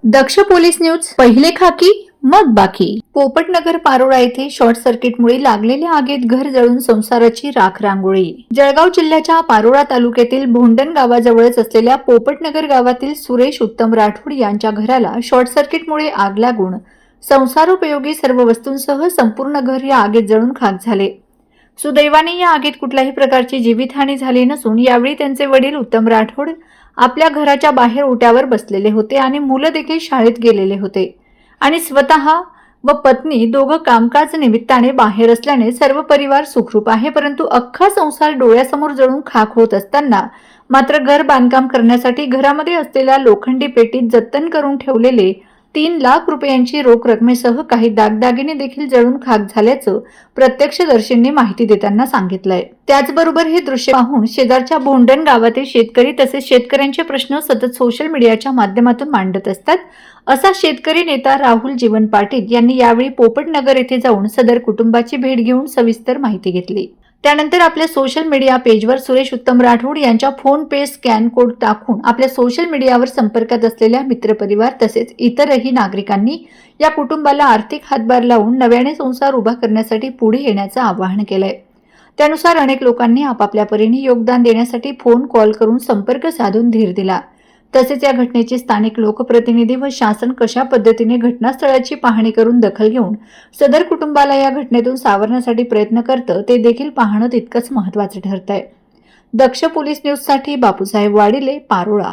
दक्ष police news, पहिले खाकी मग बाकी। पोपटनगर पारोळा येथे शॉर्ट सर्किटमुळे लागलेल्या आगीत घर जळून संसाराची राख रांगोळी। जळगाव जिल्ह्याच्या पारोळा तालुक्यातील भोंडण गावाजवळच असलेल्या पोपटनगर गावातील सुरेश उत्तम राठोड यांच्या घराला शॉर्ट सर्किटमुळे आग लागून संसारोपयोगी सर्व वस्तूंसह संपूर्ण घर या आगीत जळून खाक झाले। सुदैवाने या आगीत कुठल्याही प्रकारची जीवितहानी झाली नसून यावेळी त्यांचे वडील उत्तम राठोड आपल्या घराच्या बाहेर ओट्यावर बसलेले होते आणि मुलं देखील शाळेत गेलेले होते आणि स्वतः व पत्नी दोघं कामकाज निमित्ताने बाहेर असल्याने सर्व परिवार सुखरूप आहे। परंतु अख्खा संसार डोळ्यासमोर जळून खाक होत असताना मात्र घर बांधकाम करण्यासाठी घरामध्ये असलेल्या लोखंडी पेटीत जतन करून ठेवलेले 3 लाख रुपयांची रोख रकमेसह काही दागदागिने देखील जळून खाक झाल्याचं प्रत्यक्षदर्शींनी माहिती देताना सांगितलंय। त्याचबरोबर हे दृश्य पाहून शेजारच्या भोंडण गावातील शेतकरी तसेच शेतकऱ्यांचे प्रश्न सतत सोशल मीडियाच्या माध्यमातून मांडत असतात। असा शेतकरी नेता राहुल जीवन पाटील यांनी यावेळी पोपटनगर येथे जाऊन सदर कुटुंबाची भेट घेऊन सविस्तर माहिती घेतली। त्यानंतर आपल्या सोशल मीडिया पेजवर सुरेश उत्तम राठोड यांच्या फोन पे स्कॅन कोड टाकून आपल्या सोशल मीडियावर संपर्कात असलेल्या मित्रपरिवार तसेच इतरही नागरिकांनी या कुटुंबाला आर्थिक हातभार लावून नव्याने संसार उभा करण्यासाठी पुढे येण्याचं आवाहन केलंय। त्यानुसार अनेक लोकांनी आपापल्या परीने योगदान देण्यासाठी फोन कॉल करून संपर्क साधून धीर दिला। तसेच या घटनेचे स्थानिक लोकप्रतिनिधी व शासन कशा पद्धतीने घटनास्थळाची पाहणी करून दखल घेऊन सदर कुटुंबाला या घटनेतून सावरण्यासाठी प्रयत्न करतं ते देखील पाहणं तितकंच महत्त्वाचं ठरतंय। दक्ष पोलीस न्यूज साठी बापूसाहेब वाडिले, पारोळा।